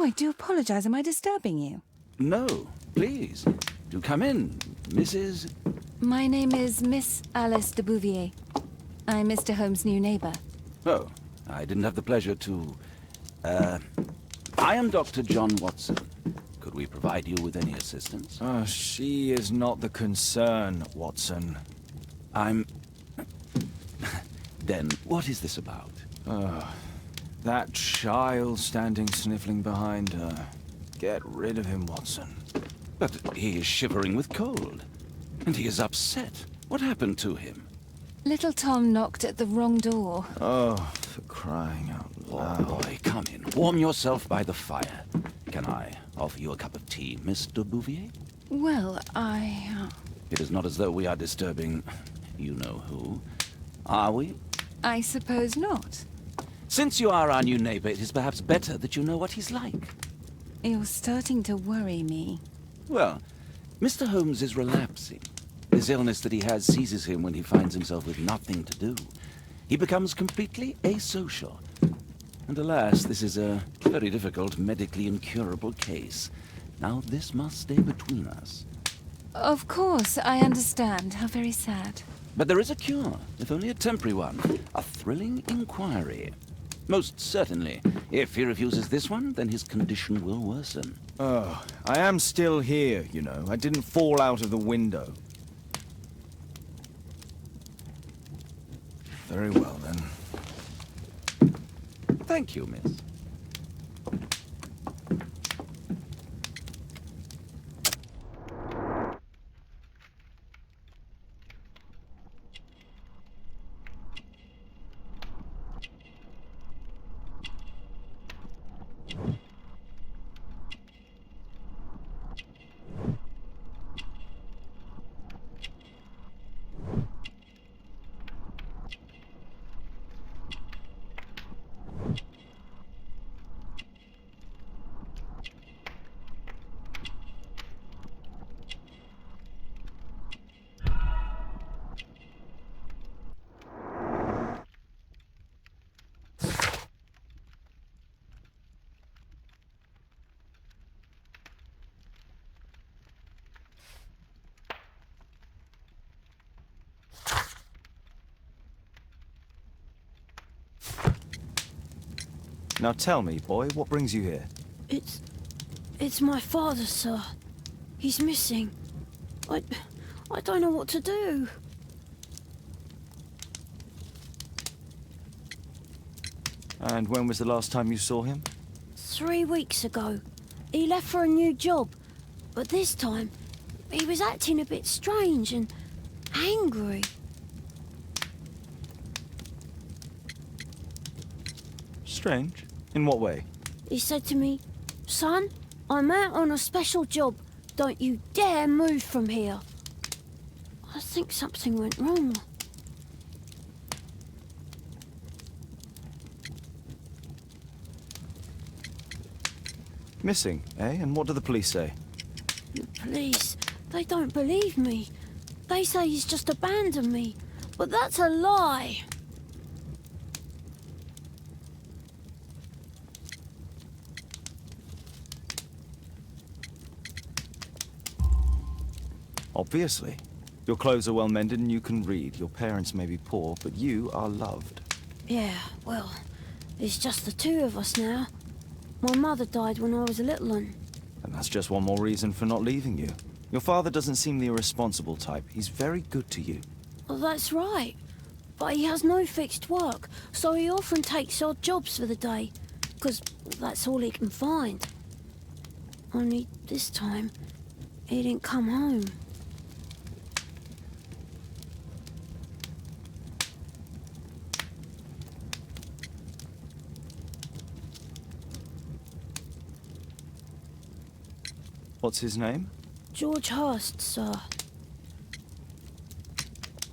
Oh, I do apologize. Am I disturbing you? No, please. Do come in, Mrs. My name is Miss Alice de Bouvier. I'm Mr. Holmes' new neighbor. Oh, I didn't have the pleasure to... I am Dr. John Watson. Could we provide you with any assistance? She is not the concern, Watson. I'm... Then, what is this about? That child standing sniffling behind her. Get rid of him, Watson. But he is shivering with cold. And he is upset. What happened to him? Little Tom knocked at the wrong door. Oh, for crying out loud. Oh, boy, come in. Warm yourself by the fire. Can I offer you a cup of tea, Miss de Bouvier? Well, It is not as though we are disturbing you-know-who. Are we? I suppose not. Since you are our new neighbor, it is perhaps better that you know what he's like. You're starting to worry me. Well, Mr. Holmes is relapsing. This illness that he has seizes him when he finds himself with nothing to do. He becomes completely asocial. And alas, this is a very difficult, medically incurable case. Now, this must stay between us. Of course, I understand. How very sad. But there is a cure, if only a temporary one. A thrilling inquiry. Most certainly. If he refuses this one, then his condition will worsen. Oh, I am still here, you know. I didn't fall out of the window. Very well, then. Thank you, miss. Now tell me, boy, what brings you here? It's my father, sir. He's missing. I don't know what to do. And when was the last time you saw him? 3 weeks ago. He left for a new job. But this time, he was acting a bit strange and angry. Strange? In what way? He said to me, "Son, I'm out on a special job. Don't you dare move from here." I think something went wrong. Missing, eh? And what do the police say? The police, they don't believe me. They say he's just abandoned me. But that's a lie. Obviously. Your clothes are well mended and you can read. Your parents may be poor, but you are loved. Yeah, well, it's just the two of us now. My mother died when I was a little one. And that's just one more reason for not leaving you. Your father doesn't seem the irresponsible type. He's very good to you. Well, that's right. But he has no fixed work, so he often takes odd jobs for the day. Because that's all he can find. Only this time, he didn't come home. What's his name? George Hurst, sir.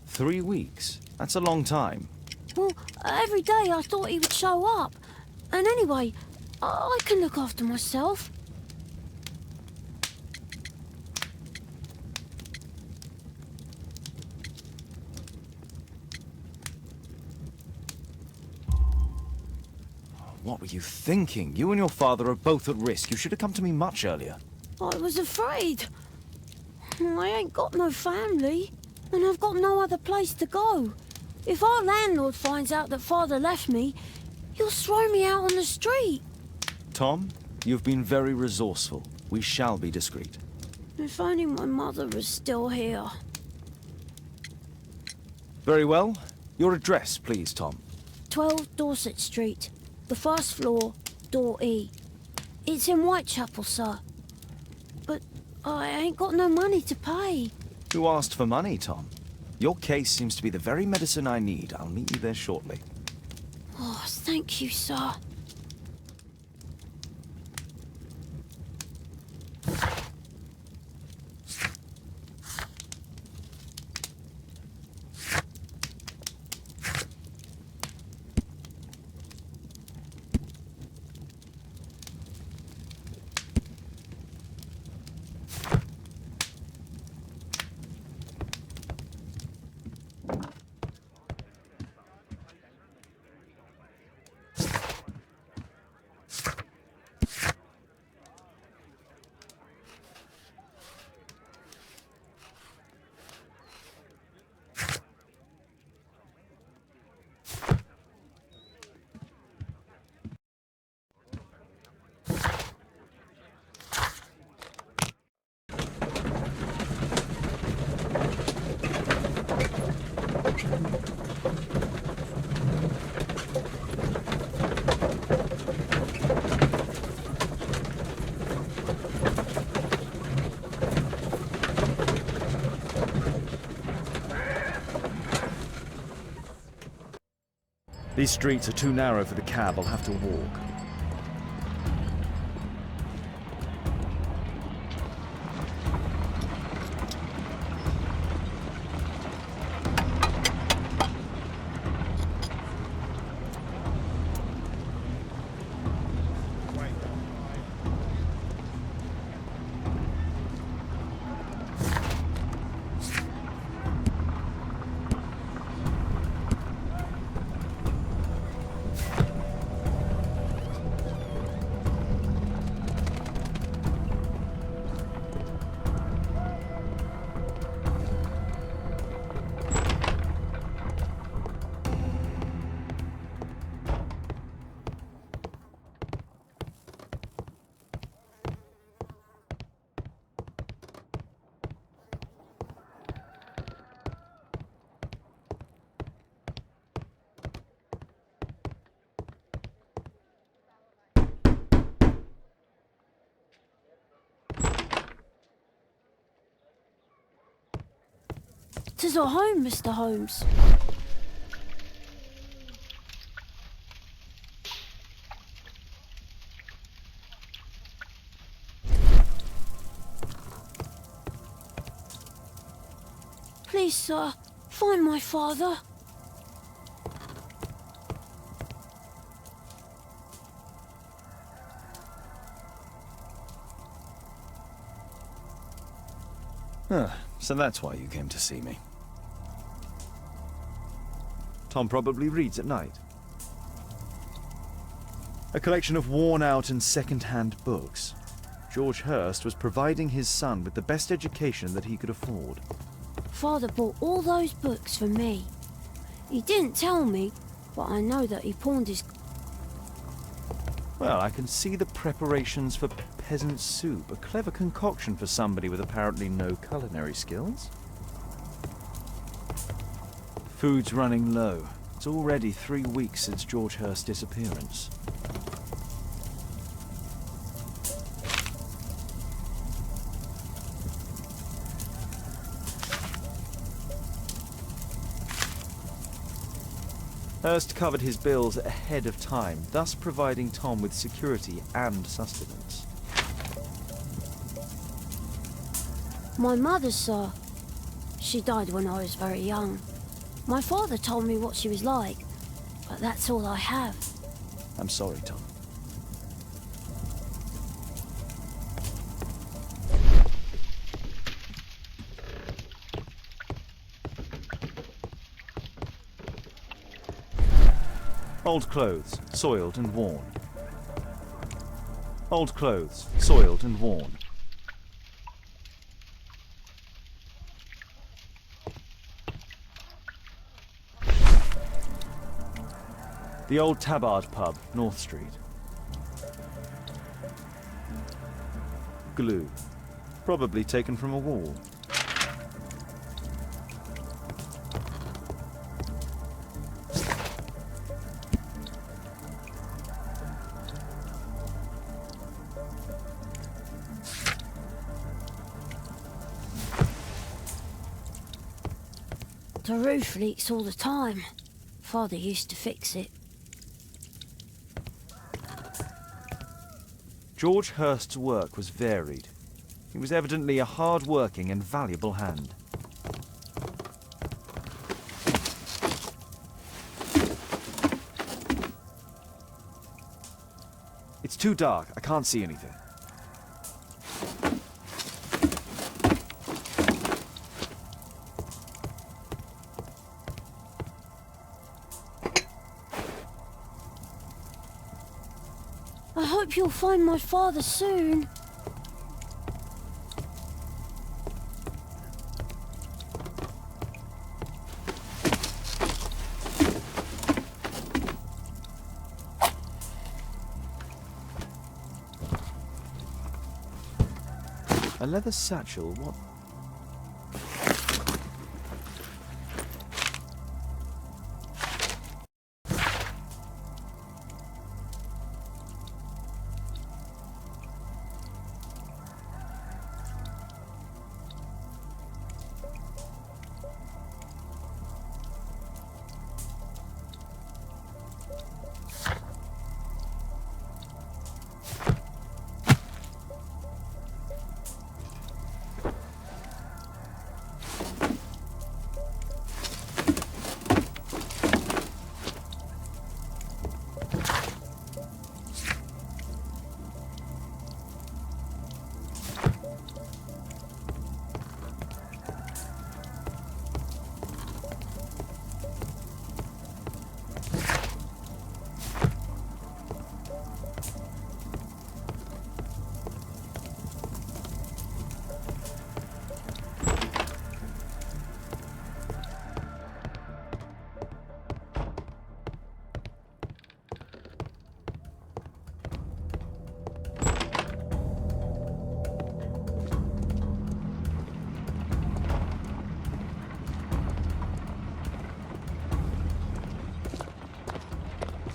3 weeks? That's a long time. Well, every day I thought he would show up. And anyway, I can look after myself. What were you thinking? You and your father are both at risk. You should have come to me much earlier. I was afraid. I ain't got no family, and I've got no other place to go. If our landlord finds out that Father left me, he'll throw me out on the street. Tom, you've been very resourceful. We shall be discreet. If only my mother was still here. Very well. Your address, please, Tom. 12 Dorset Street, the first floor, door E. It's in Whitechapel, sir. But I ain't got no money to pay. Who asked for money, Tom? Your case seems to be the very medicine I need. I'll meet you there shortly. Oh, thank you, sir. These streets are too narrow for the cab. I'll have to walk. Tis our home, Mr. Holmes. Please, sir, find my father. So that's why you came to see me. Tom probably reads at night. A collection of worn-out and second-hand books. George Hurst was providing his son with the best education that he could afford. Father bought all those books for me. He didn't tell me, but I know that he pawned his... Well, I can see the preparations for peasant soup. A clever concoction for somebody with apparently no culinary skills. Food's running low. It's already 3 weeks since George Hurst's disappearance. Hurst covered his bills ahead of time, thus providing Tom with security and sustenance. My mother, sir. She died when I was very young. My father told me what she was like, but that's all I have. I'm sorry, Tom. Old clothes, soiled and worn. Old clothes, soiled and worn. The old Tabard pub, North Street. Glue. Probably taken from a wall. The roof leaks all the time. Father used to fix it. George Hurst's work was varied. He was evidently a hard-working and valuable hand. It's too dark. I can't see anything. I hope you'll find my father soon. A leather satchel, what?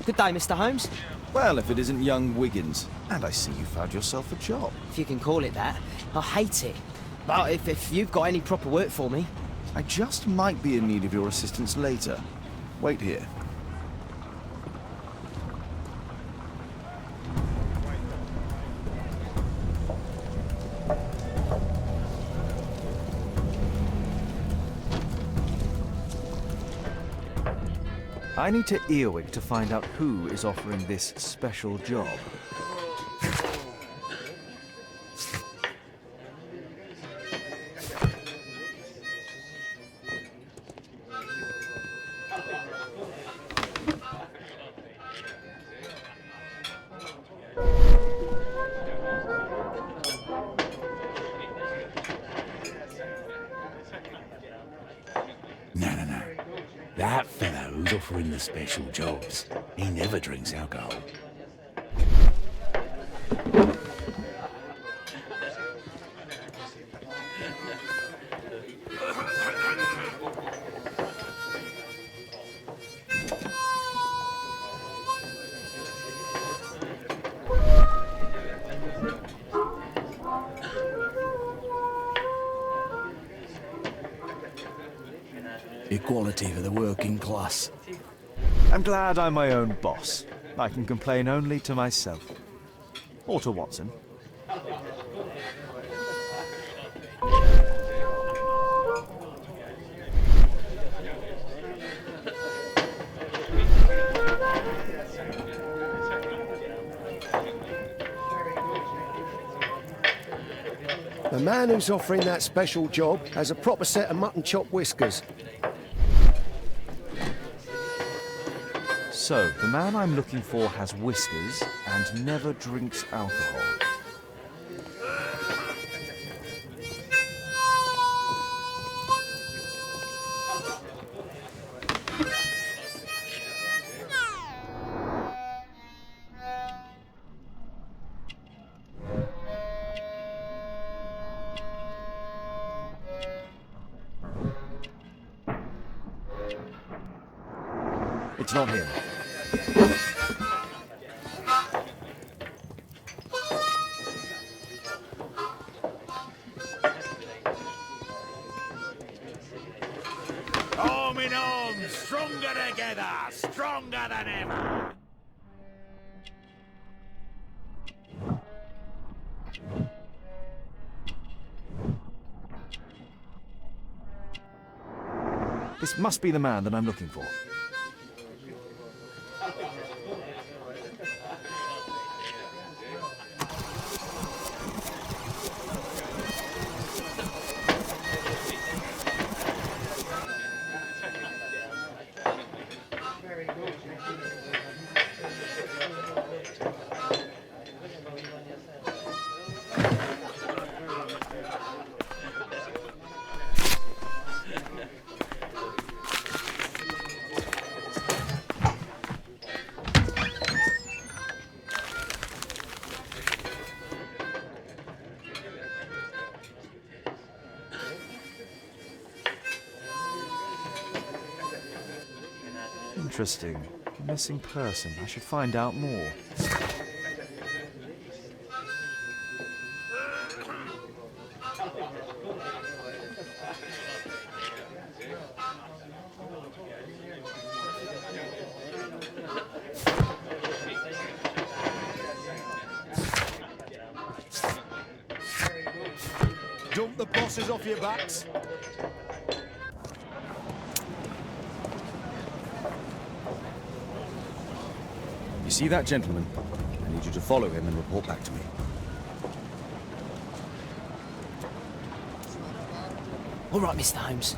Good day, Mr. Holmes. Well, if it isn't young Wiggins. And I see you found yourself a job. If you can call it that. I hate it. But if you've got any proper work for me... I just might be in need of your assistance later. Wait here. I need to earwig to find out who is offering this special job. No. That fellow who's offering the special jobs, he never drinks alcohol. Equality for the working class. I'm glad I'm my own boss. I can complain only to myself. Or to Watson. The man who's offering that special job has a proper set of mutton chop whiskers. So, the man I'm looking for has whiskers and never drinks alcohol. It's not him. Arm in arm, stronger together, stronger than ever. This must be the man that I'm looking for. Interesting. Missing person. I should find out more. Dump the bosses off your backs. You see that gentleman? I need you to follow him and report back to me. All right, Mr. Holmes.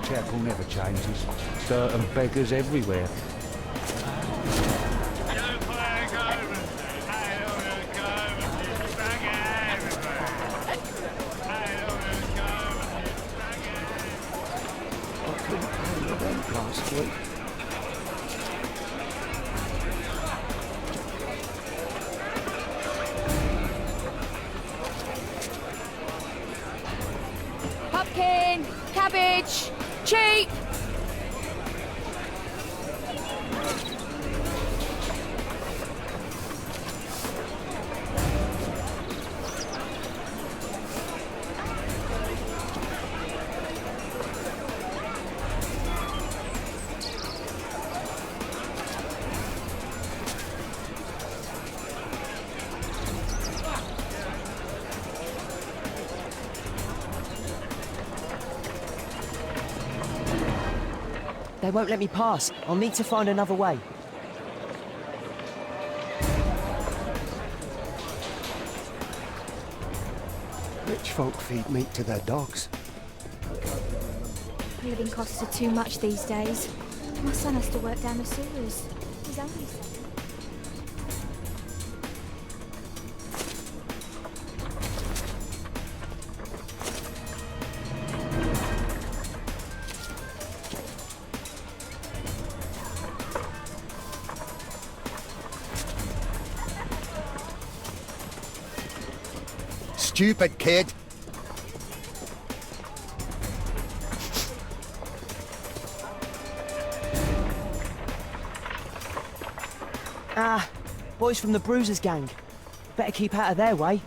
Chapel never changes. Dirt and beggars everywhere. Last week. Pumpkin, cabbage, cheap. They won't let me pass. I'll need to find another way. Rich folk feed meat to their dogs. Living costs are too much these days. My son has to work down the sewers. He's only 7. Stupid kid. Ah, boys from the Bruisers gang. Better keep out of their way.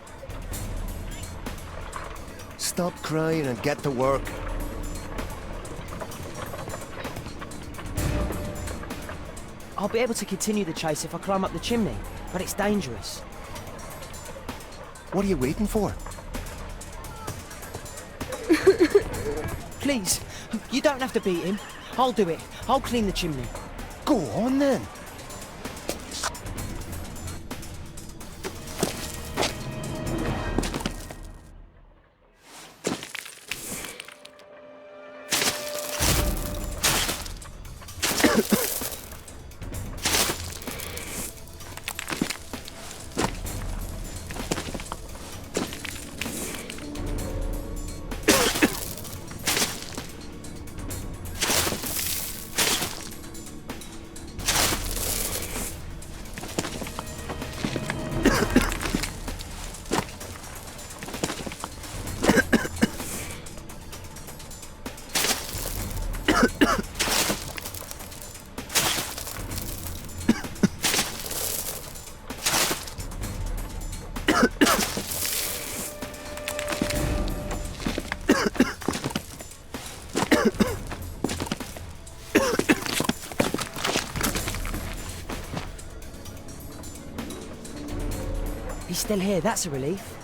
stop crying and get to work. I'll be able to continue the chase if I climb up the chimney, but it's dangerous. What are you waiting for? Please, you don't have to beat him. I'll do it. I'll clean the chimney. Go on then. He's still here, that's a relief.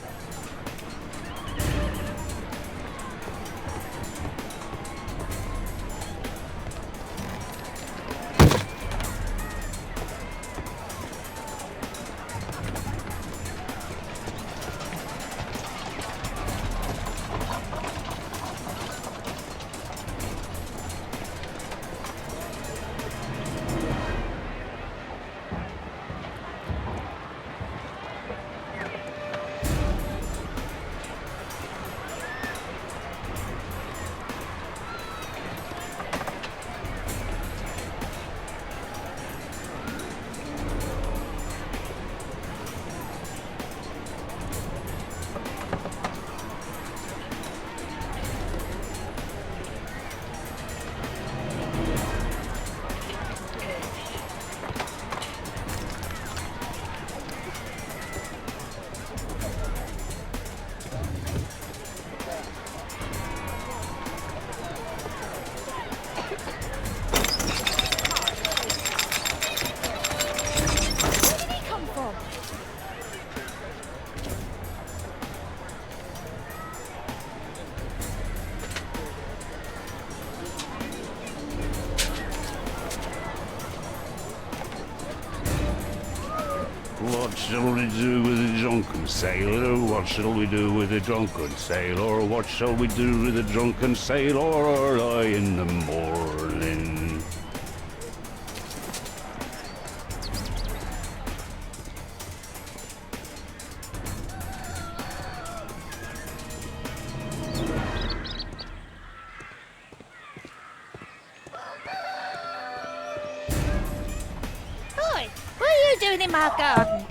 What shall we do with a drunken sailor? What shall we do with a drunken sailor? What shall we do with a drunken sailor early in the morning? Oi, what are you doing in my garden?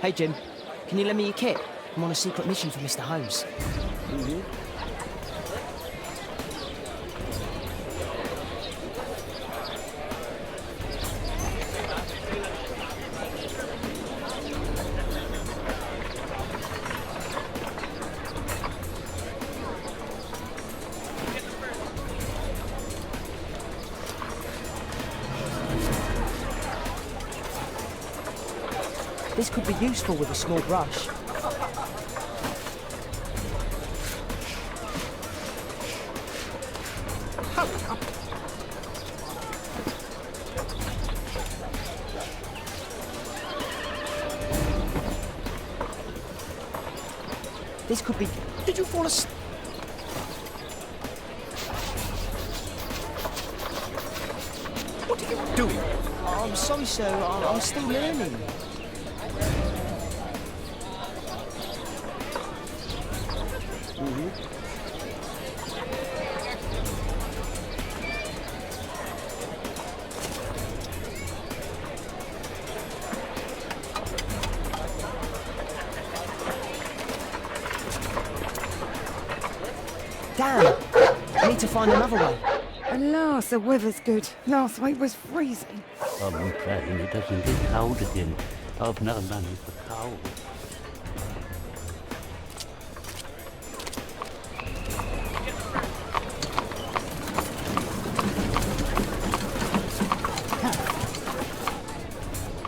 Hey, Jim, can you lend me your kit? I'm on a secret mission for Mr. Holmes. This could be useful with a small brush. This could be... Did you fall asleep? What are you doing? Oh, I'm sorry, sir. I'm still learning. Damn! I need to find another way. Alas, the weather's good. Last week was freezing. I'm praying it doesn't get cold again. I've no money for coal.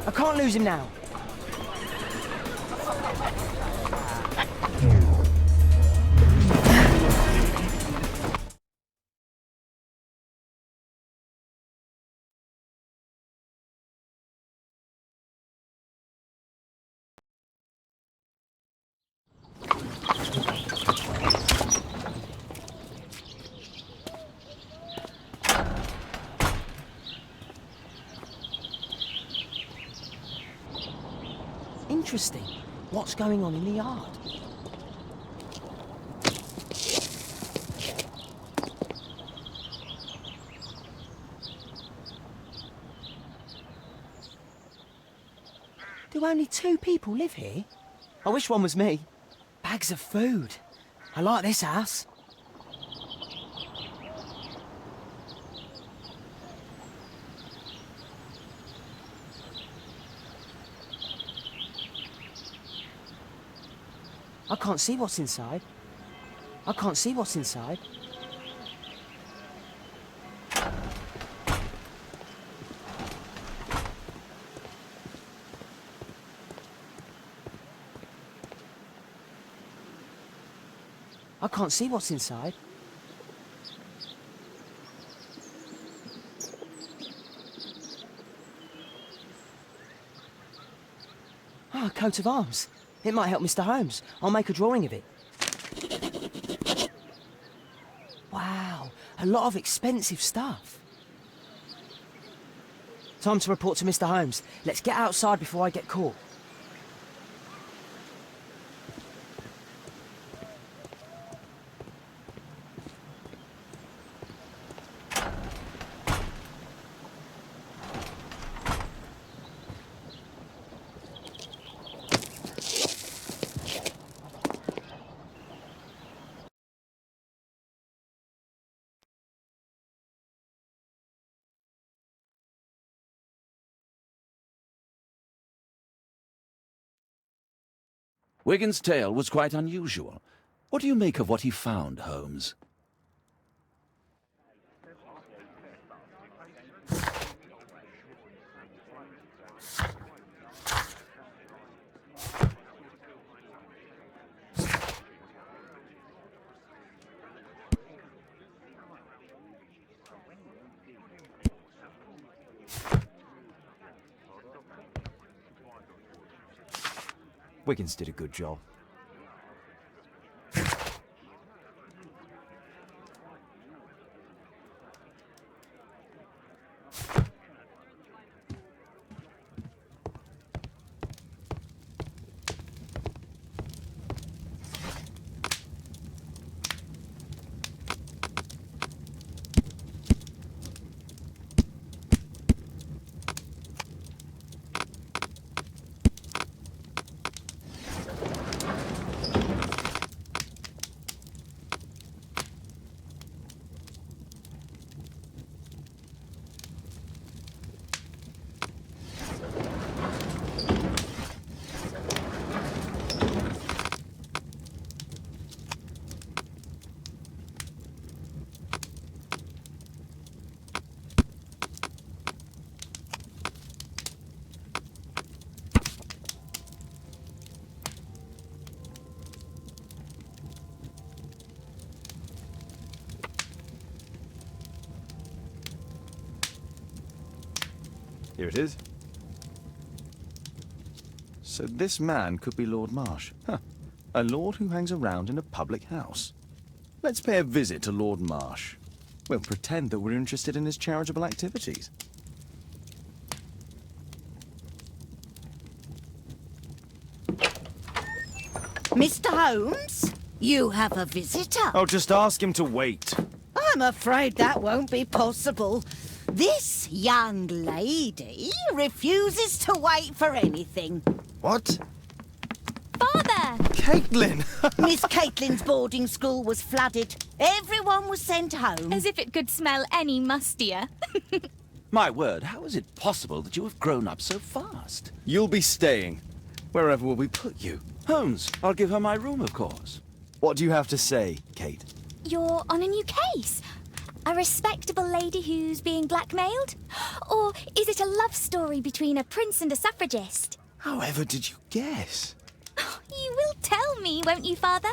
I can't lose him now. Interesting. What's going on in the yard? Do only 2 people live here? I wish one was me. Bags of food. I like this house. I can't see what's inside. I can't see what's inside. I can't see what's inside. Ah, a coat of arms. It might help Mr. Holmes. I'll make a drawing of it. Wow, a lot of expensive stuff. Time to report to Mr. Holmes. Let's get outside before I get caught. Wigan's tale was quite unusual. What do you make of what he found, Holmes? Wiggins did a good job. Here it is. So this man could be Lord Marsh. Huh. A lord who hangs around in a public house. Let's pay a visit to Lord Marsh. We'll pretend that we're interested in his charitable activities. Mr. Holmes, you have a visitor. Oh, just ask him to wait. I'm afraid that won't be possible. This young lady refuses to wait for anything. What? Father! Caitlin! Miss Caitlin's boarding school was flooded. Everyone was sent home. As if it could smell any mustier. My word, how is it possible that you have grown up so fast? You'll be staying. Wherever will we put you? Holmes, I'll give her my room, of course. What do you have to say, Kate? You're on a new case. A respectable lady who's being blackmailed? Or is it a love story between a prince and a suffragist? However did you guess? You will tell me, won't you, Father?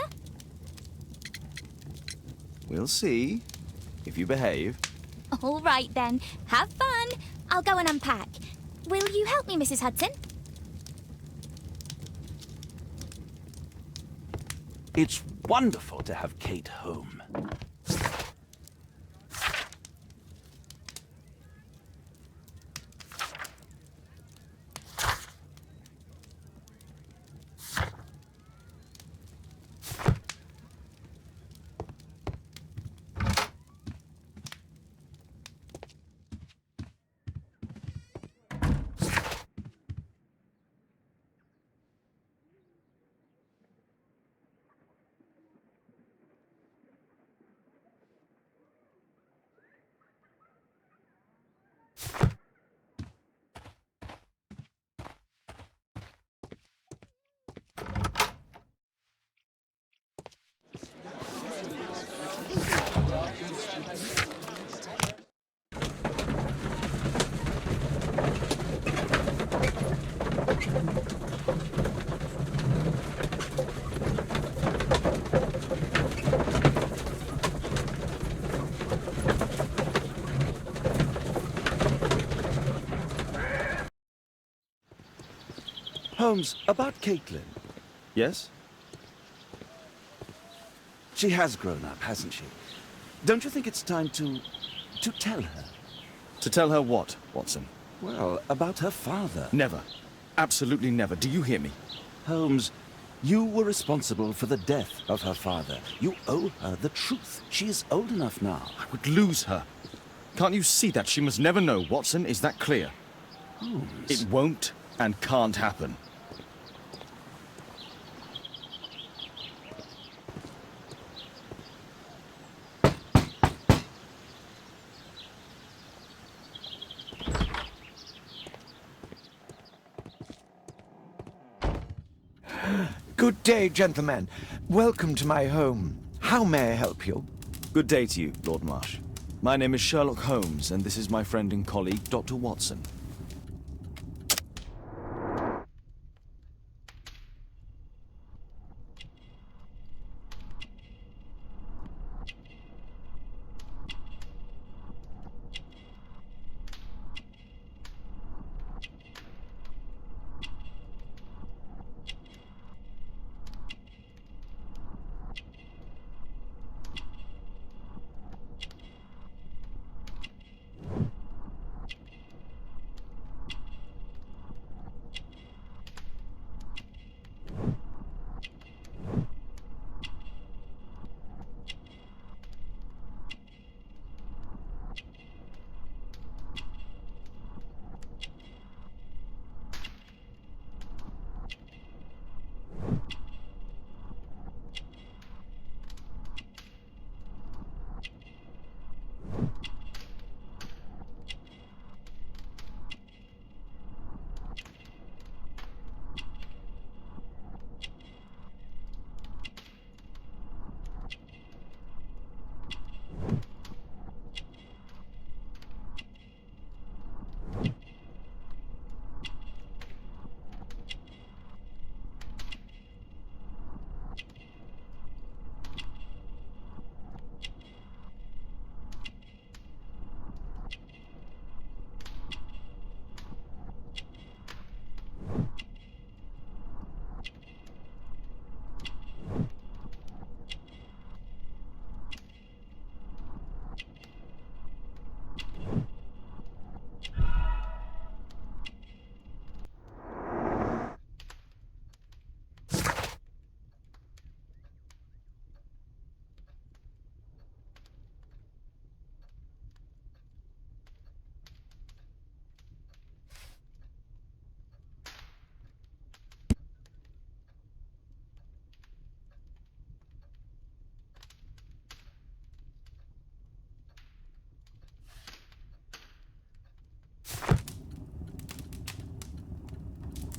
We'll see. If you behave. All right, then. Have fun. I'll go and unpack. Will you help me, Mrs. Hudson? It's wonderful to have Kate home. Holmes, about Caitlin. Yes? She has grown up, hasn't she? Don't you think it's time to tell her? To tell her what, Watson? Well, about her father. Never. Absolutely never. Do you hear me? Holmes, you were responsible for the death of her father. You owe her the truth. She is old enough now. I would lose her. Can't you see that? She must never know, Watson. Is that clear? Holmes. It won't and can't happen. Good day, gentlemen. Welcome to my home. How may I help you? Good day to you, Lord Marsh. My name is Sherlock Holmes, and this is my friend and colleague, Dr. Watson.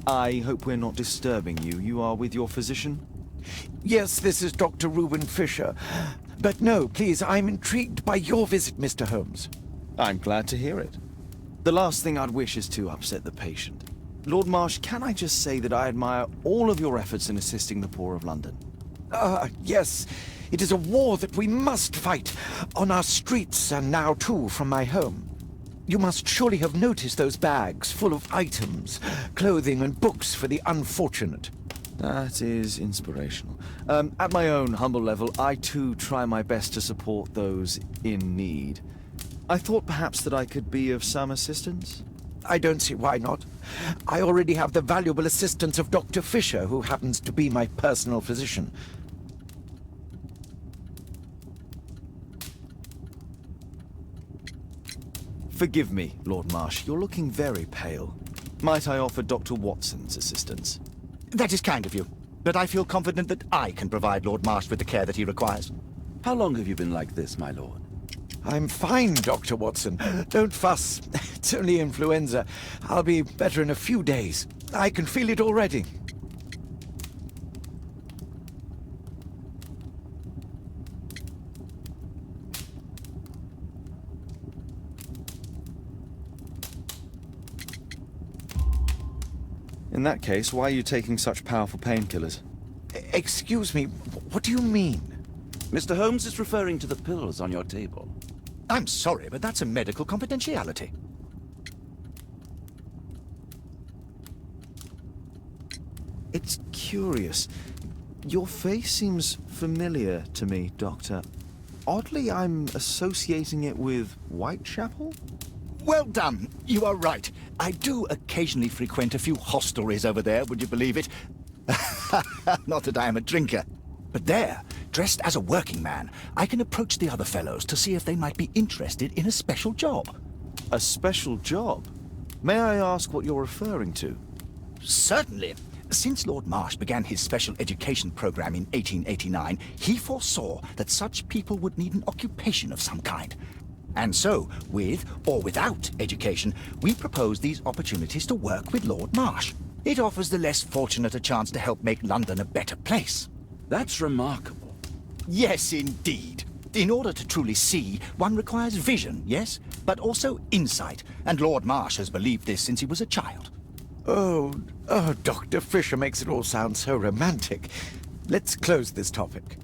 I hope we're not disturbing you. You are with your physician? Yes, this is Dr. Reuben Fisher. But no, please, I'm intrigued by your visit, Mr. Holmes. I'm glad to hear it. The last thing I'd wish is to upset the patient. Lord Marsh, can I just say that I admire all of your efforts in assisting the poor of London? Yes. It is a war that we must fight, on our streets and now too from my home. You must surely have noticed those bags full of items, clothing and books for the unfortunate. That is inspirational. At my own humble level, I too try my best to support those in need. I thought perhaps that I could be of some assistance. I don't see why not. I already have the valuable assistance of Dr. Fisher, who happens to be my personal physician. Forgive me, Lord Marsh. You're looking very pale. Might I offer Dr. Watson's assistance? That is kind of you, but I feel confident that I can provide Lord Marsh with the care that he requires. How long have you been like this, my lord? I'm fine, Dr. Watson. Don't fuss. It's only influenza. I'll be better in a few days. I can feel it already. In that case, why are you taking such powerful painkillers? Excuse me, what do you mean? Mr. Holmes is referring to the pills on your table. I'm sorry, but that's a medical confidentiality. It's curious. Your face seems familiar to me, Doctor. Oddly, I'm associating it with Whitechapel? Well done. You are right. I do occasionally frequent a few hostelries over there, would you believe it? Not that I am a drinker. But there, dressed as a working man, I can approach the other fellows to see if they might be interested in a special job. A special job? May I ask what you're referring to? Certainly. Since Lord Marsh began his special education program in 1889, he foresaw that such people would need an occupation of some kind. And so, with or without education, we propose these opportunities to work with Lord Marsh. It offers the less fortunate a chance to help make London a better place. That's remarkable. Yes, indeed. In order to truly see, one requires vision, yes, but also insight, and Lord Marsh has believed this since he was a child. Oh, Dr. Fisher makes it all sound so romantic. Let's close this topic.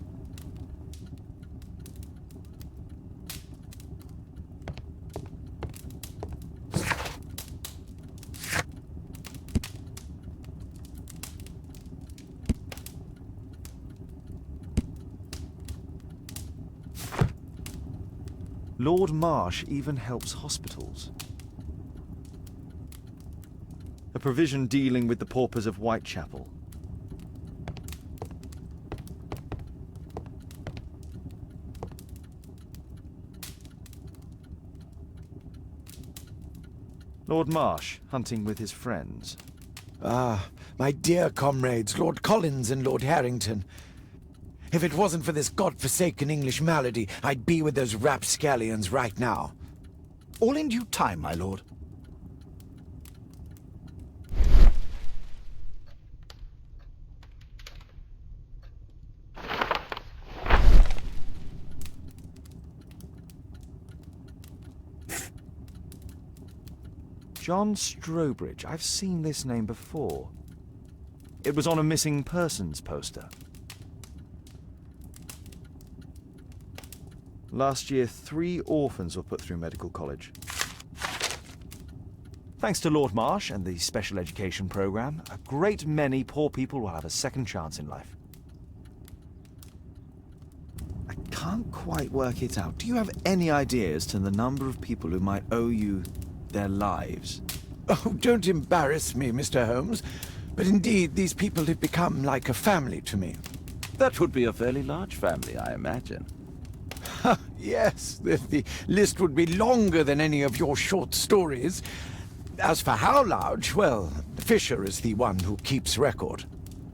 Lord Marsh even helps hospitals. A provision dealing with the paupers of Whitechapel. Lord Marsh, hunting with his friends. Ah, my dear comrades, Lord Collins and Lord Harrington. If it wasn't for this godforsaken English malady, I'd be with those rapscallions right now. All in due time, my lord. John Strobridge. I've seen this name before. It was on a missing persons poster. Last year, 3 orphans were put through medical college. Thanks to Lord Marsh and the special education program, a great many poor people will have a second chance in life. I can't quite work it out. Do you have any idea as to the number of people who might owe you their lives? Oh, don't embarrass me, Mr. Holmes. But indeed, these people have become like a family to me. That would be a fairly large family, I imagine. Yes, the list would be longer than any of your short stories. As for how large, well, Fisher is the one who keeps record.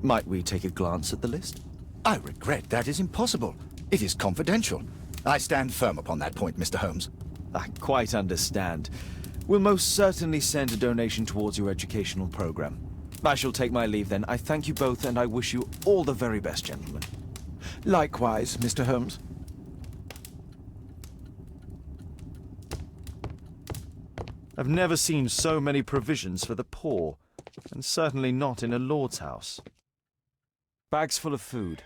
Might we take a glance at the list? I regret that is impossible. It is confidential. I stand firm upon that point, Mr. Holmes. I quite understand. We'll most certainly send a donation towards your educational program. I shall take my leave then. I thank you both, and I wish you all the very best, gentlemen. Likewise, Mr. Holmes. I've never seen so many provisions for the poor, and certainly not in a lord's house. Bags full of food.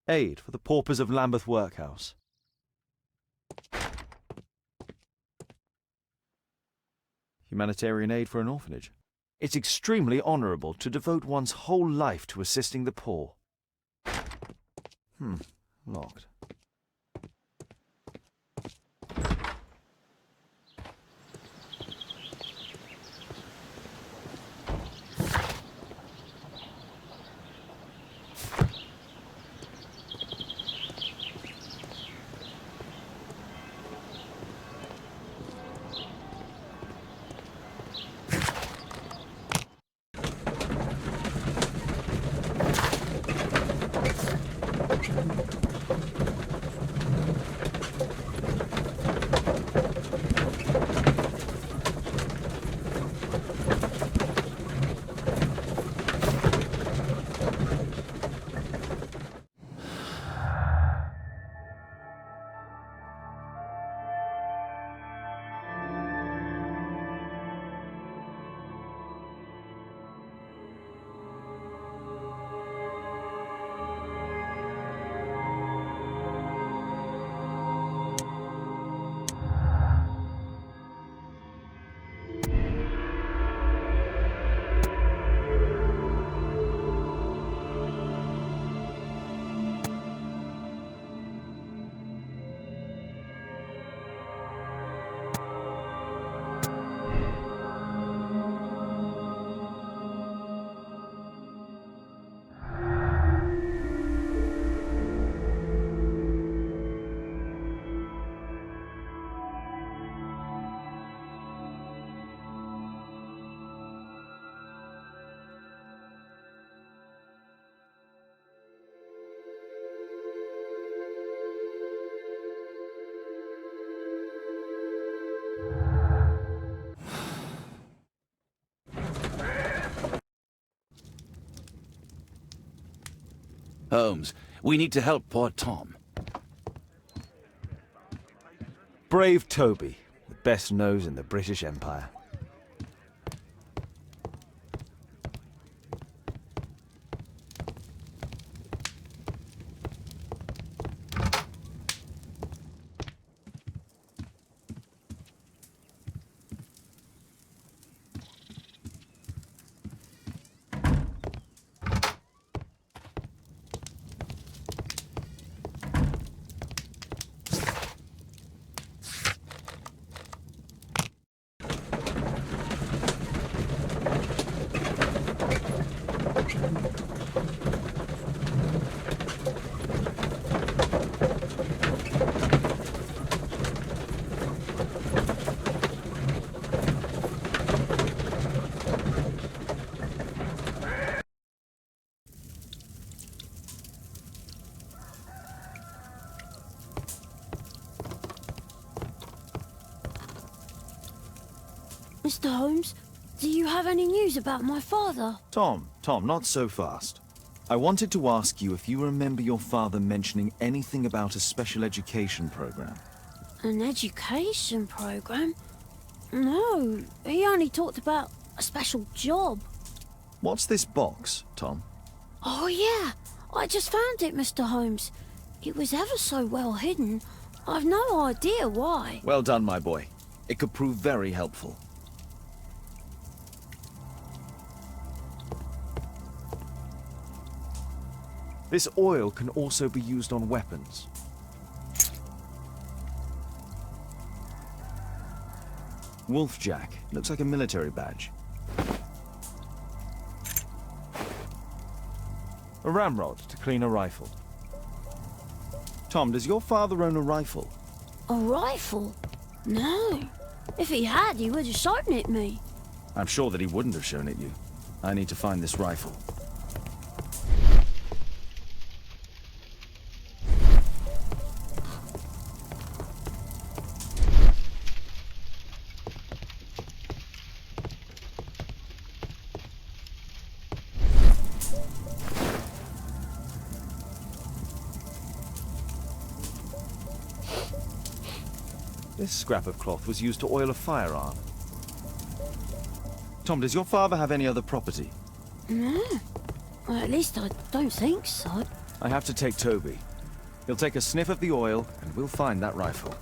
Aid for the paupers of Lambeth Workhouse. Humanitarian aid for an orphanage. It's extremely honourable to devote one's whole life to assisting the poor. Locked. Holmes, we need to help poor Tom. Brave Toby, the best nose in the British Empire. Mr. Holmes, do you have any news about my father? Tom, not so fast. I wanted to ask you if you remember your father mentioning anything about a special education program. An education program? No, he only talked about a special job. What's this box, Tom? Oh yeah, I just found it, Mr. Holmes. It was ever so well hidden. I've no idea why. Well done, my boy. It could prove very helpful. This oil can also be used on weapons. Wolfjack. Looks like a military badge. A ramrod to clean a rifle. Tom, does your father own a rifle? A rifle? No. If he had, he would have shown it me. I'm sure that he wouldn't have shown it you. I need to find this rifle. This scrap of cloth was used to oil a firearm. Tom, does your father have any other property? No. Well, at least I don't think so. I have to take Toby. He'll take a sniff of the oil, and we'll find that rifle.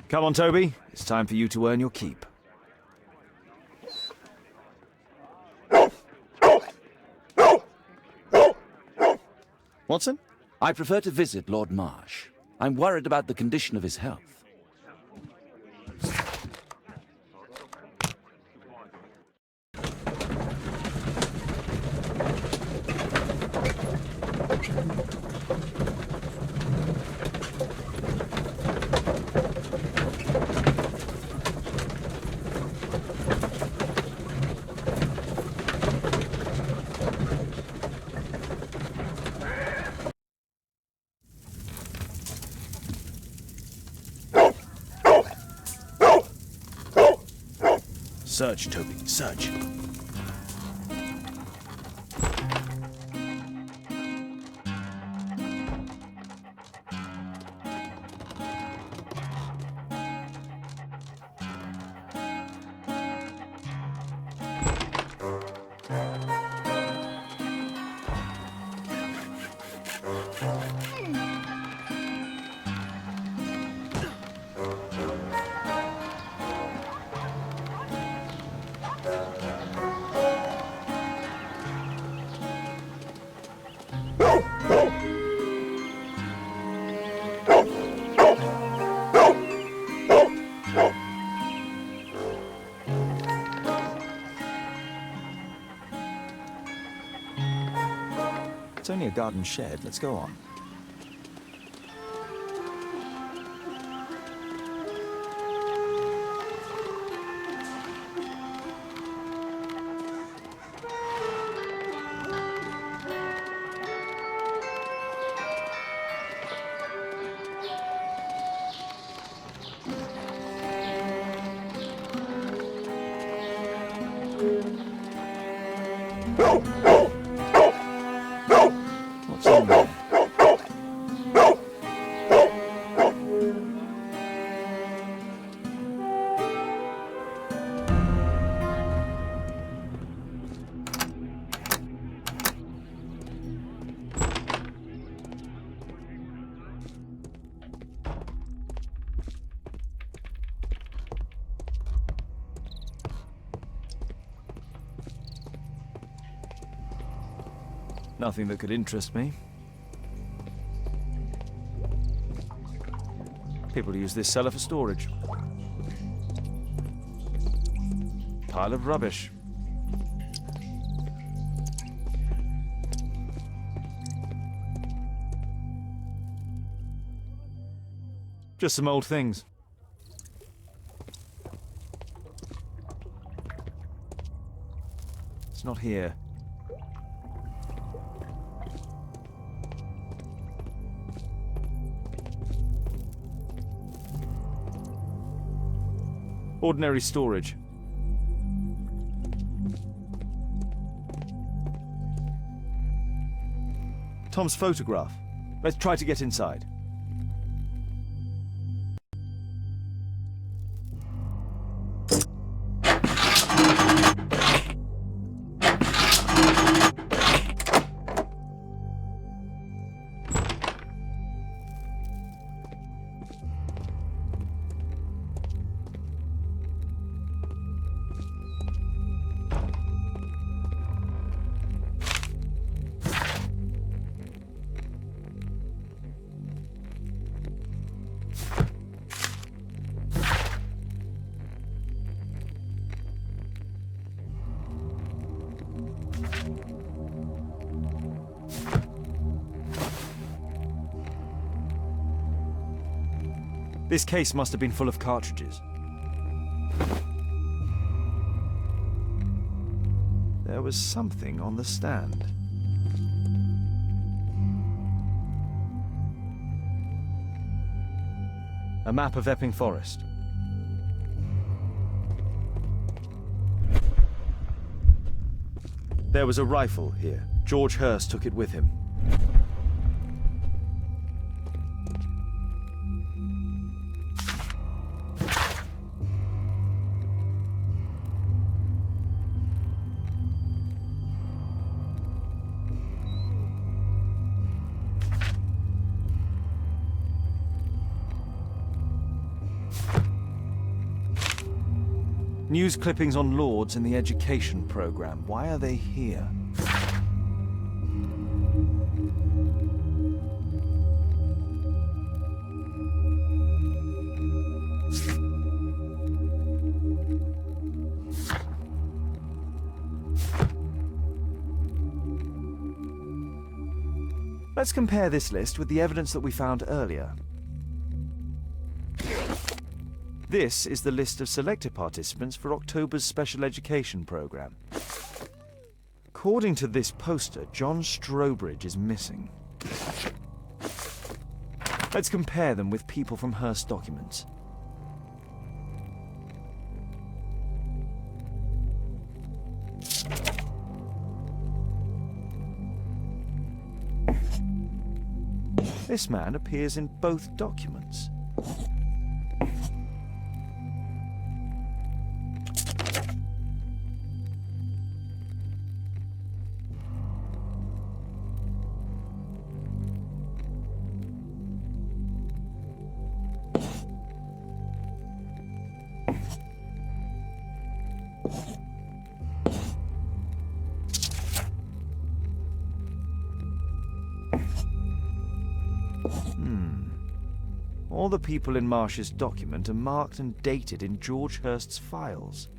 Come on, Toby. It's time for you to earn your keep. Watson? I prefer to visit Lord Marsh. I'm worried about the condition of his health. Search, Toby, search. It's only a garden shed. Let's go on. What's in there? Nothing that could interest me. People use this cellar for storage. Pile of rubbish. Just some old things. It's not here. Ordinary storage. Tom's photograph. Let's try to get inside. This case must have been full of cartridges. There was something on the stand. A map of Epping Forest. There was a rifle here. George Hurst took it with him. News clippings on Lords in the education program. Why are they here? Let's compare this list with the evidence that we found earlier. This is the list of selected participants for October's special education program. According to this poster, John Strobridge is missing. Let's compare them with people from Hearst documents. This man appears in both documents. All the people in Marsh's document are marked and dated in George Hurst's files.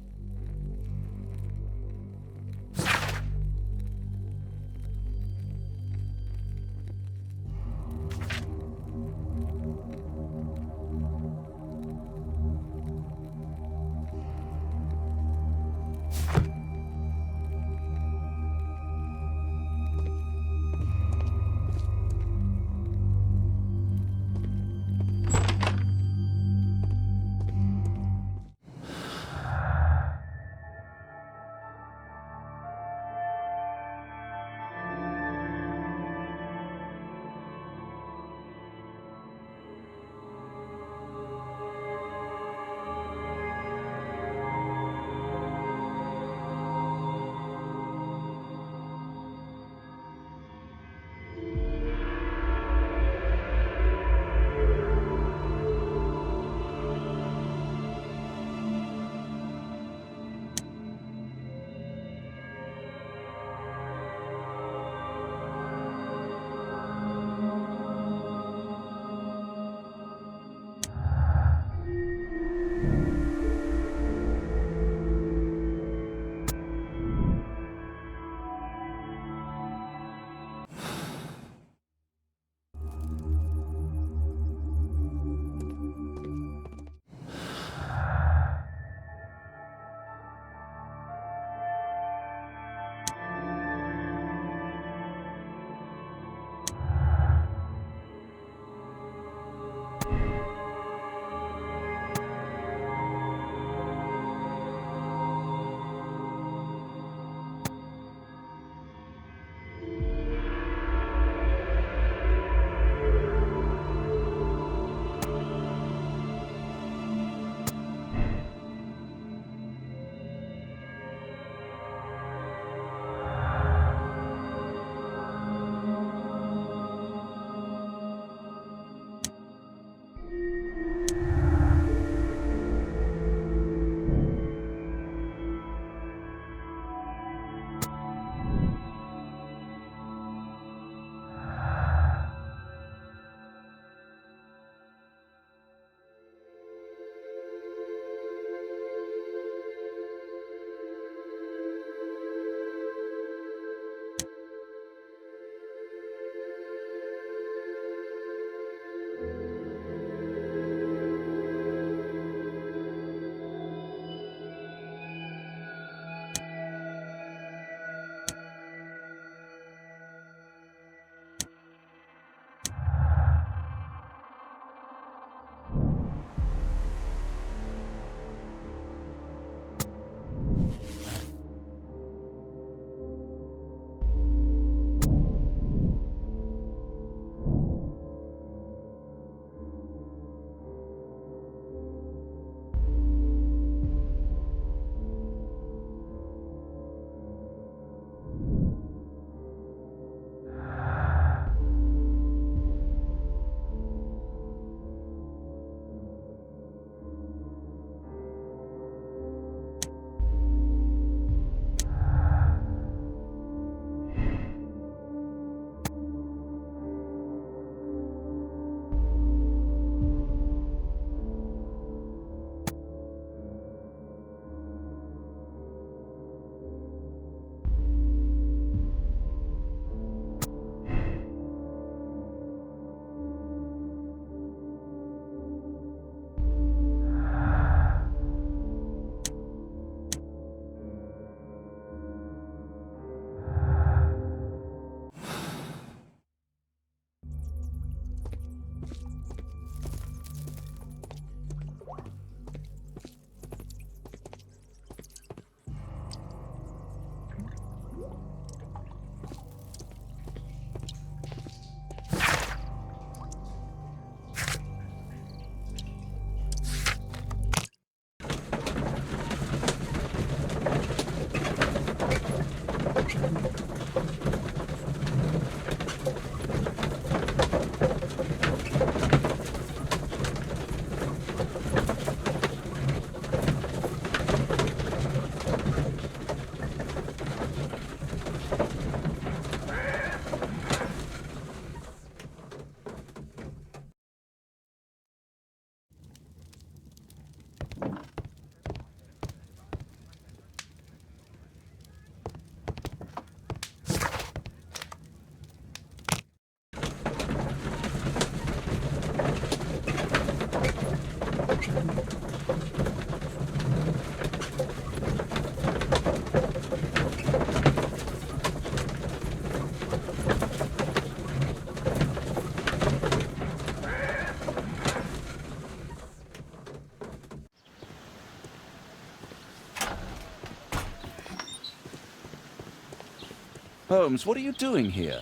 Holmes, what are you doing here?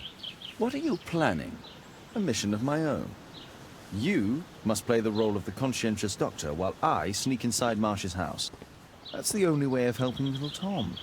What are you planning? A mission of my own. You must play the role of the conscientious doctor while I sneak inside Marsh's house. That's the only way of helping little Tom.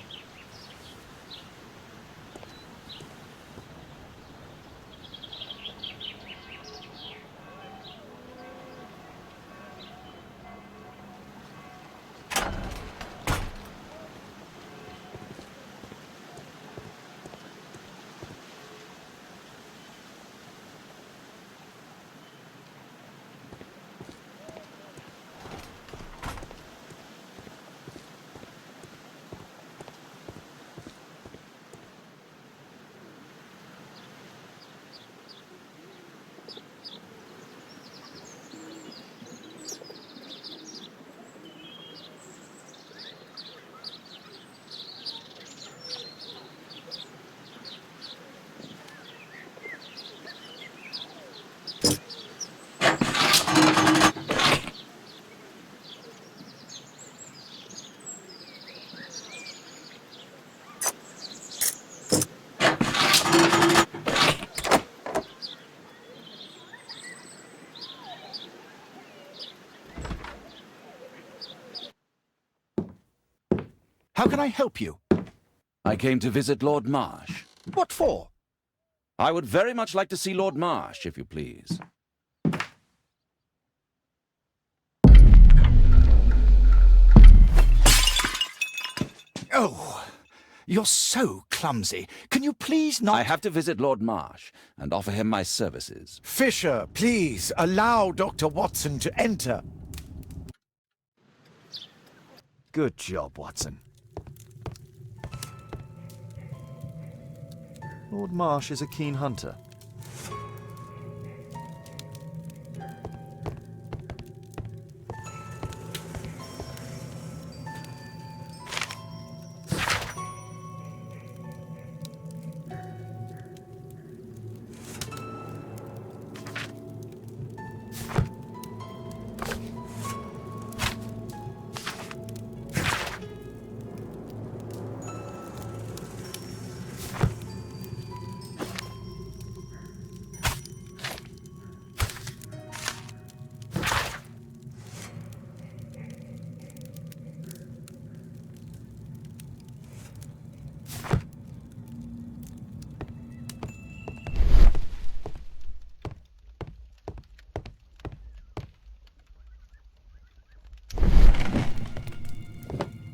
How can I help you? I came to visit Lord Marsh. What for? I would very much like to see Lord Marsh, if you please. Oh, you're so clumsy. Can you please not— I have to visit Lord Marsh and offer him my services. Fisher, please allow Dr. Watson to enter. Good job, Watson. Lord Marsh is a keen hunter.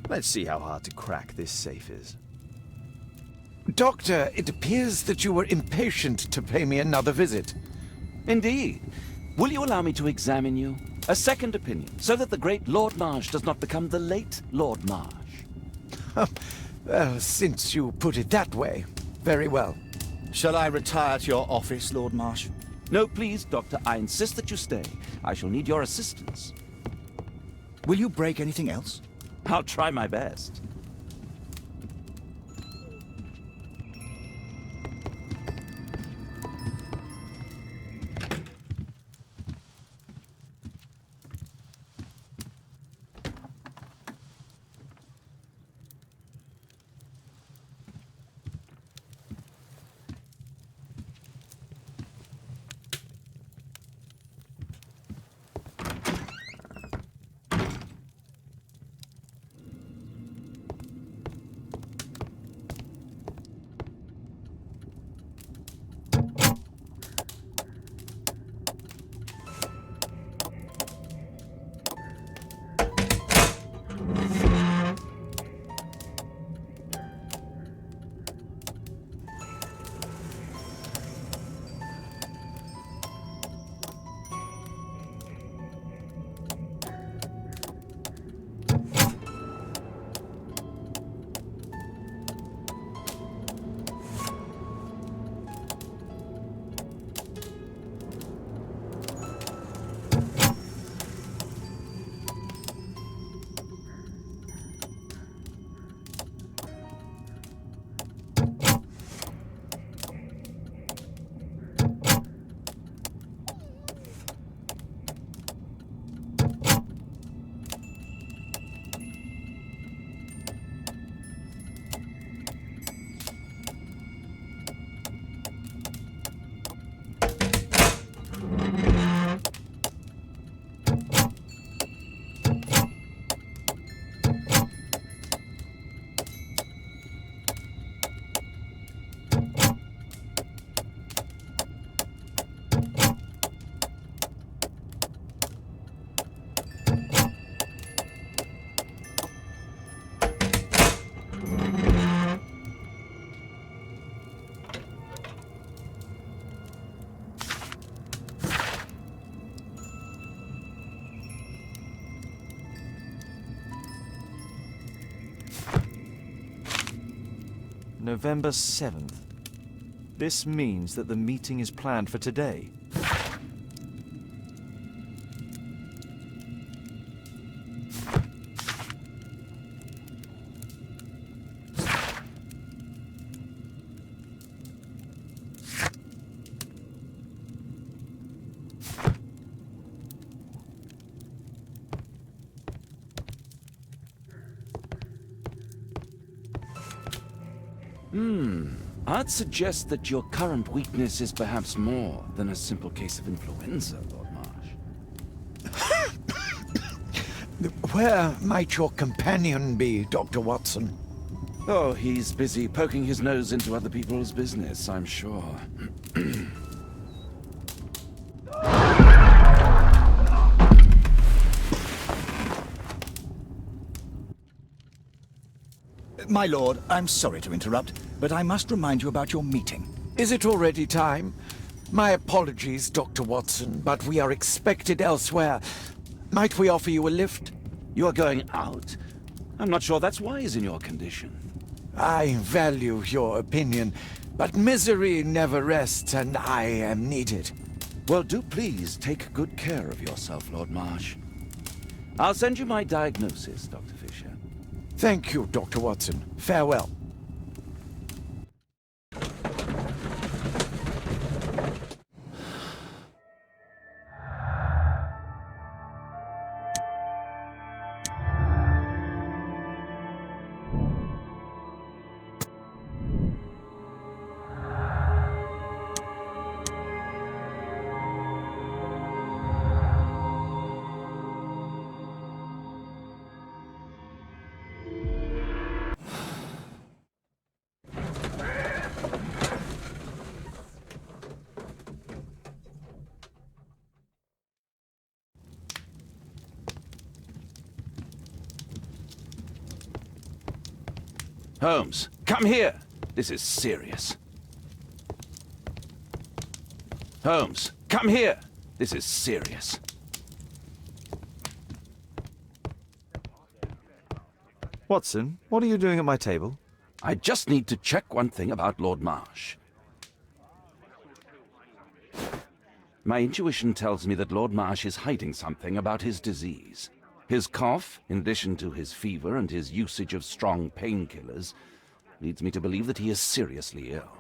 Let's see how hard to crack this safe is. Doctor, it appears that you were impatient to pay me another visit. Indeed. Will you allow me to examine you? A second opinion, so that the great Lord Marsh does not become the late Lord Marsh. Well, since you put it that way, very well. Shall I retire to your office, Lord Marsh? No, please, Doctor. I insist that you stay. I shall need your assistance. Will you break anything else? I'll try my best. November 7th. This means that the meeting is planned for today. I'd suggest that your current weakness is perhaps more than a simple case of influenza, Lord Marsh. Where might your companion be, Dr. Watson? Oh, he's busy poking his nose into other people's business, I'm sure. My lord, I'm sorry to interrupt, but I must remind you about your meeting. Is it already time? My apologies, Dr. Watson, but we are expected elsewhere. Might we offer you a lift? You are going out? I'm not sure that's wise in your condition. I value your opinion, but misery never rests, and I am needed. Well, do please take good care of yourself, Lord Marsh. I'll send you my diagnosis, Dr. Fisher. Thank you, Dr. Watson. Farewell. Holmes, come here. This is serious. Holmes, come here. This is serious. Watson, what are you doing at my table? I just need to check one thing about Lord Marsh. My intuition tells me that Lord Marsh is hiding something about his disease. His cough, in addition to his fever and his usage of strong painkillers, leads me to believe that he is seriously ill.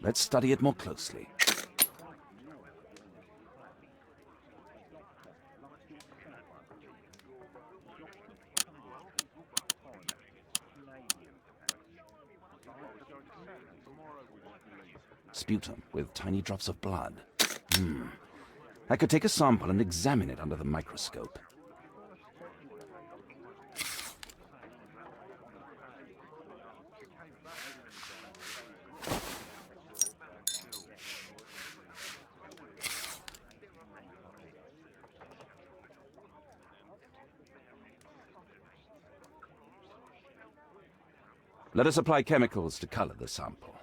Let's study it more closely. Sputum with tiny drops of blood. I could take a sample and examine it under the microscope. Let us apply chemicals to color the sample.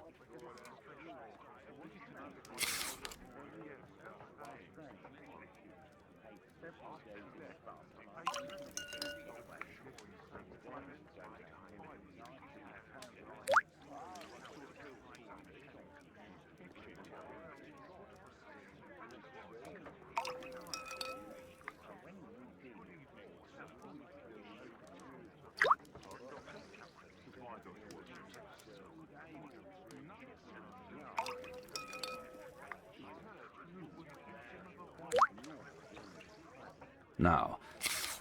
Now,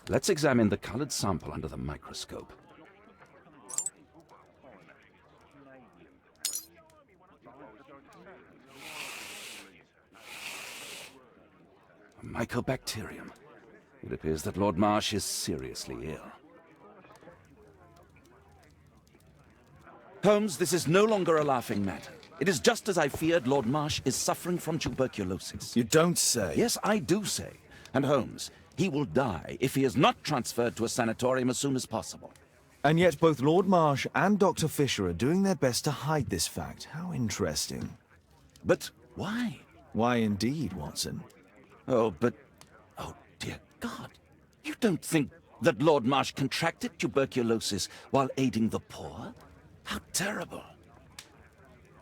let's examine the colored sample under the microscope. A mycobacterium. It appears that Lord Marsh is seriously ill. Holmes, this is no longer a laughing matter. It is just as I feared. Lord Marsh is suffering from tuberculosis. You don't say. Yes, I do say. And Holmes, he will die if he is not transferred to a sanatorium as soon as possible. And yet both Lord Marsh and Dr. Fisher are doing their best to hide this fact. How interesting. But why? Why indeed, Watson? Oh, dear God. You don't think That Lord Marsh contracted tuberculosis while aiding the poor? How terrible.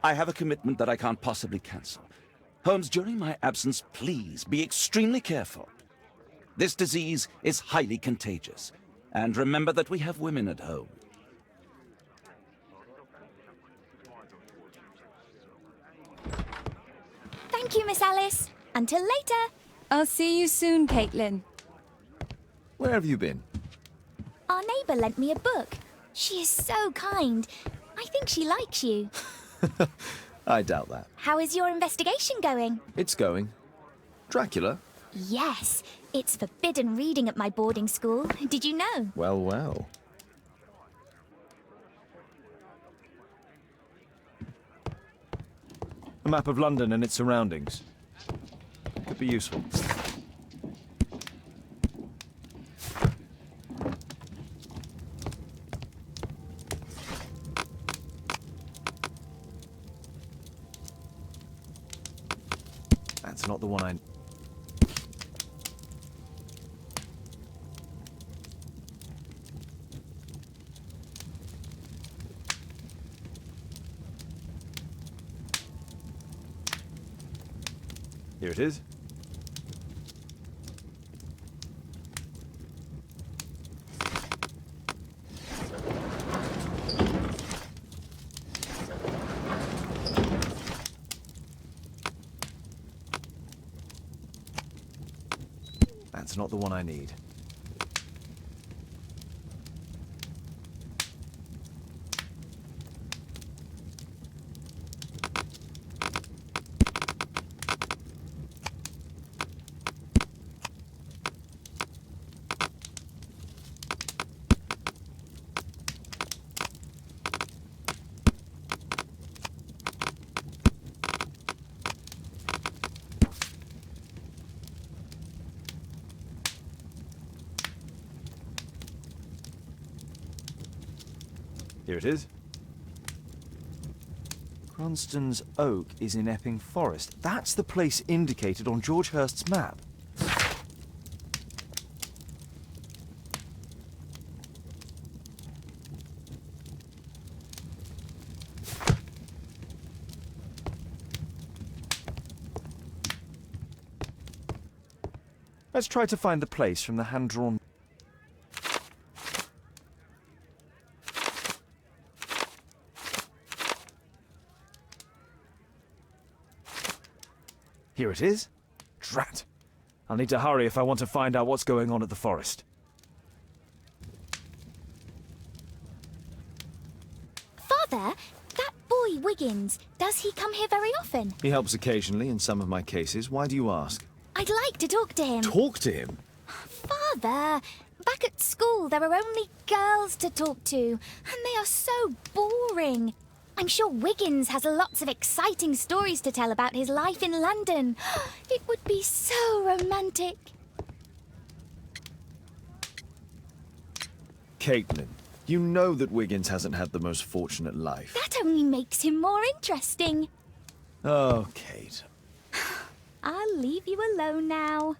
I have a commitment that I can't possibly cancel. Holmes, during my absence, please be extremely careful. This disease is highly contagious. And remember that we have women at home. Thank you, Miss Alice. Until later. I'll see you soon, Caitlin. Where have you been? Our neighbour lent me a book. She is so kind. I think she likes you. I doubt that. How is your investigation going? It's going. Dracula? Yes, it's forbidden reading at my boarding school. Did you know? Well, well. A map of London and its surroundings. Could be useful. That's not the one I... Here it is. That's not the one I need. Here it is. Cranston's Oak is in Epping Forest. That's the place indicated on George Hurst's map. Let's try to find the place from the hand-drawn... Here it is. Drat. I'll need to hurry if I want to find out what's going on at the forest. Father, that boy Wiggins, does he come here very often? He helps occasionally in some of my cases. Why do you ask? I'd like to talk to him. Talk to him? Father, back at school there are only girls to talk to, and they are so boring. I'm sure Wiggins has lots of exciting stories to tell about his life in London. It would be so romantic. Caitlin, you know that Wiggins hasn't had the most fortunate life. That only makes him more interesting. Oh, Kate. I'll leave you alone now.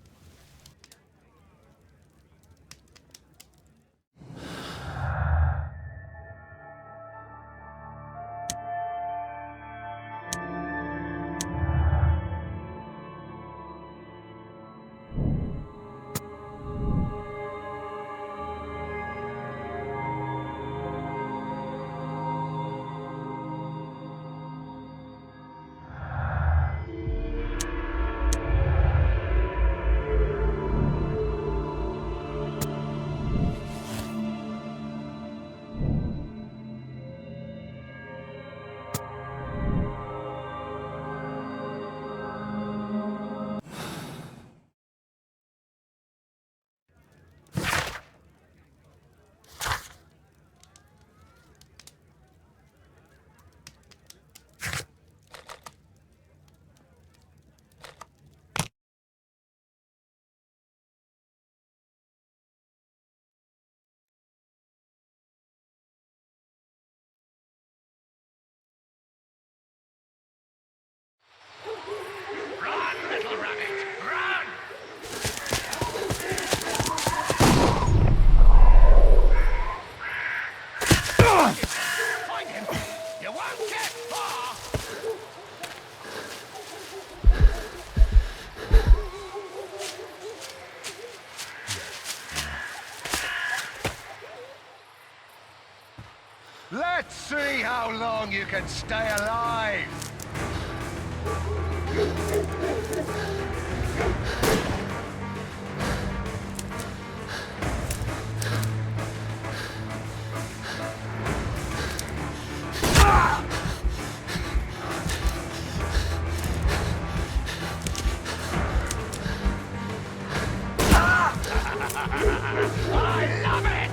see how long you can stay alive. I love it!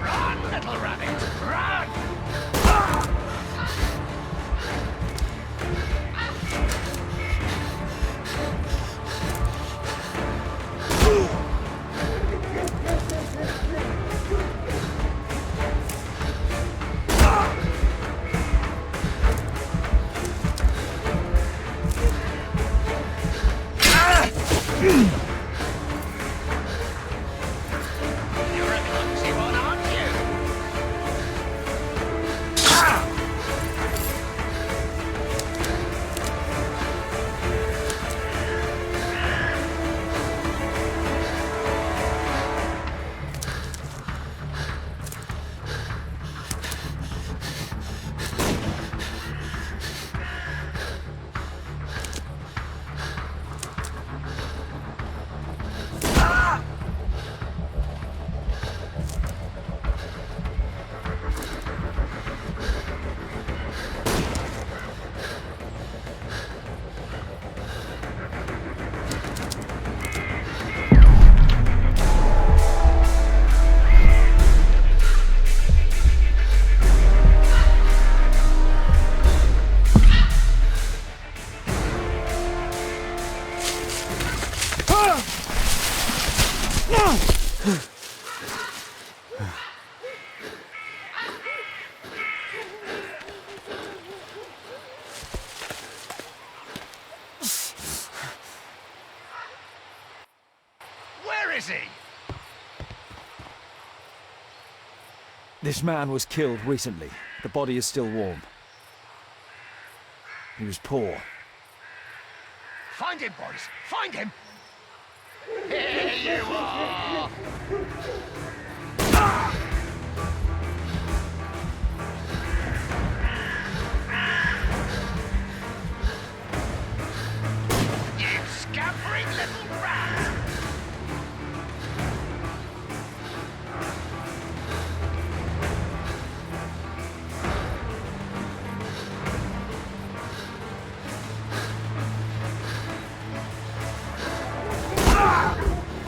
Run, little rabbit, run! You're a clumsy one, aren't you? Where is he? This man was killed recently. The body is still warm. He was poor. Find him, boys! Find him! Here you are! You scampering little rat!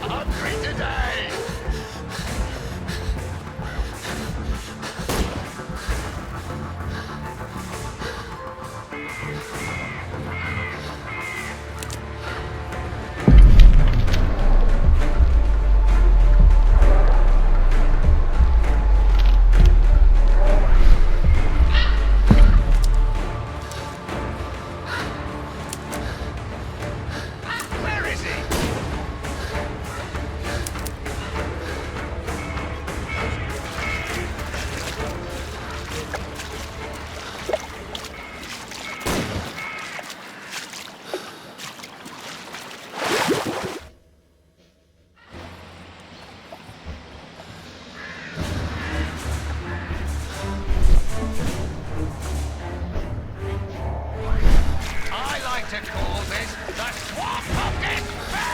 Hungry today! Where is he? I like to call this the Swamp of Despair!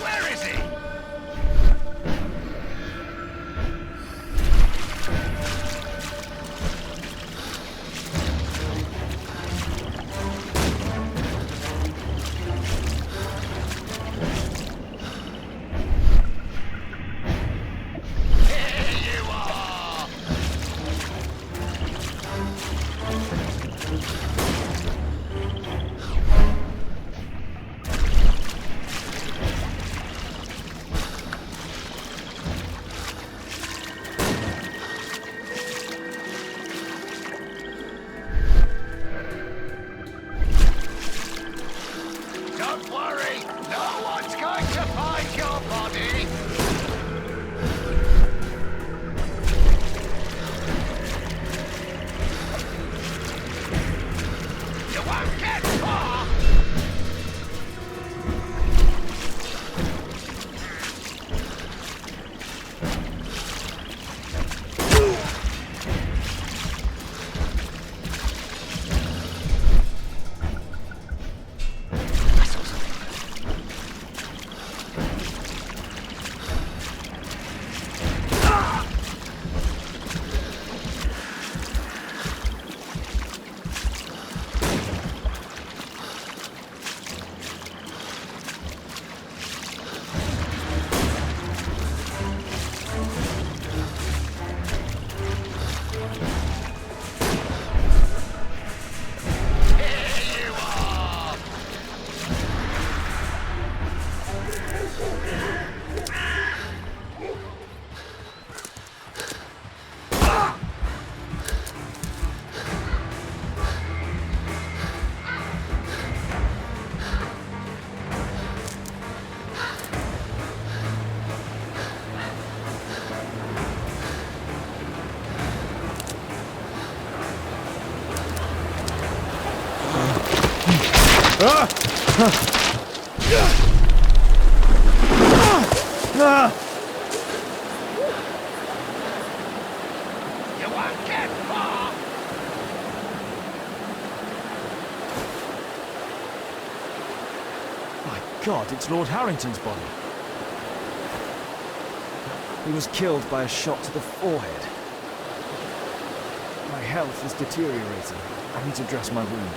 Where is he? Here you are! won't get far! You won't get far! My God, it's Lord Harrington's body. He was killed by a shot to the forehead. My health is deteriorating. I need to dress my wound.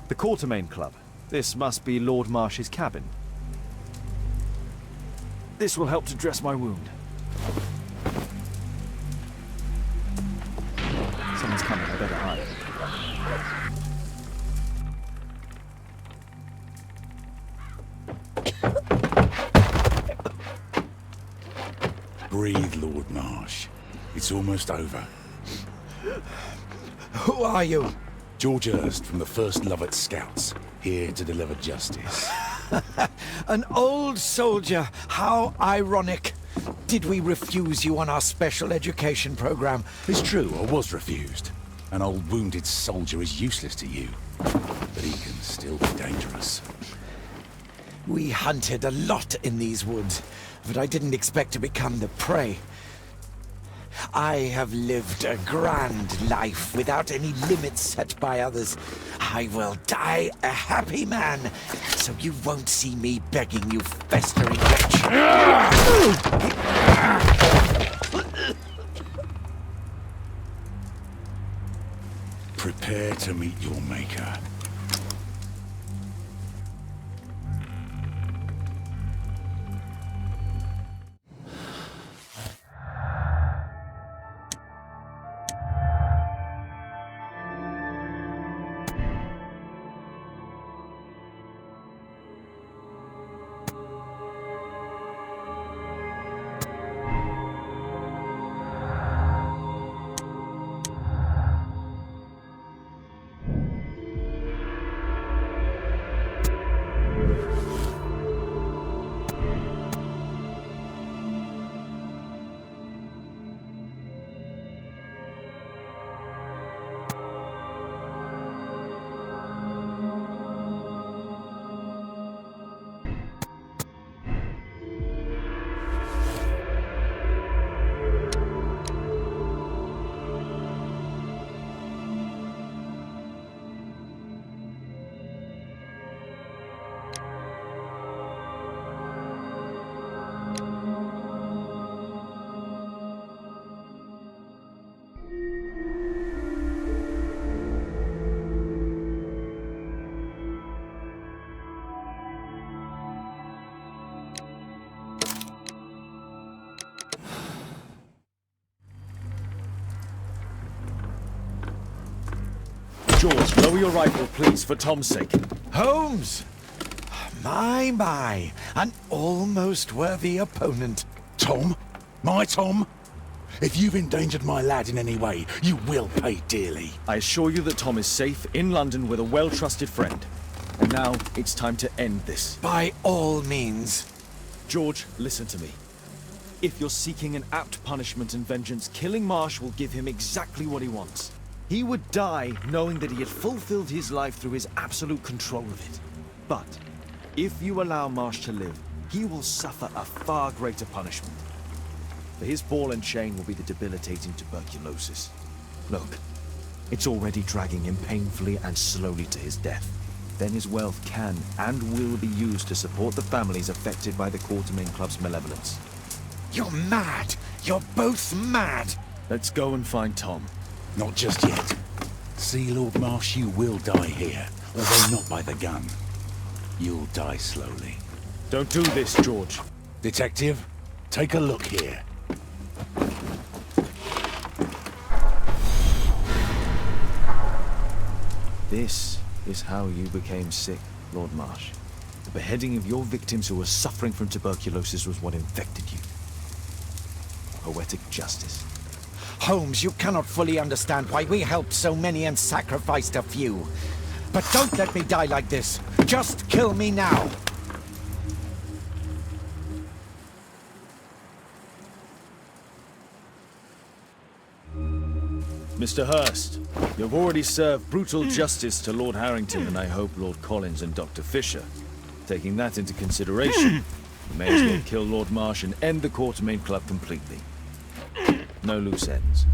The Quartermain Club. This must be Lord Marsh's cabin. This will help to dress my wound. Someone's coming, I better hide. Breathe, Lord Marsh. It's almost over. Who are you? George Hurst from the 1st Lovett Scouts, here to deliver justice. An old soldier. How ironic. Did we refuse you on our special education program? It's true, I was refused. An old wounded soldier is useless to you, but he can still be dangerous. We hunted a lot in these woods, but I didn't expect to become the prey. I have lived a grand life without any limits set by others. I will die a happy man, so you won't see me begging you festering wretch. Prepare to meet your maker. George, lower your rifle, please, for Tom's sake. Holmes! My, an almost worthy opponent. Tom? My Tom? If you've endangered my lad in any way, you will pay dearly. I assure you that Tom is safe in London with a well-trusted friend. And now, it's time to end this. By all means. George, listen to me. If you're seeking an apt punishment and vengeance, killing Marsh will give him exactly what he wants. He would die knowing that he had fulfilled his life through his absolute control of it. But, if you allow Marsh to live, he will suffer a far greater punishment. For his ball and chain will be the debilitating tuberculosis. Look, it's already dragging him painfully and slowly to his death. Then his wealth can and will be used to support the families affected by the Quartermain Club's malevolence. You're mad! You're both mad! Let's go and find Tom. Not just yet. See, Lord Marsh, you will die here, although not by the gun. You'll die slowly. Don't do this, George. Detective, take a look here. This is how you became sick, Lord Marsh. The beheading of your victims who were suffering from tuberculosis was what infected you. Poetic justice. Holmes, you cannot fully understand why we helped so many and sacrificed a few. But don't let me die like this. Just kill me now. Mr. Hurst, you've already served brutal justice to Lord Harrington and I hope Lord Collins and Dr. Fisher. Taking that into consideration, you may as well kill Lord Marsh and end the Quartermain Club completely. No loose ends.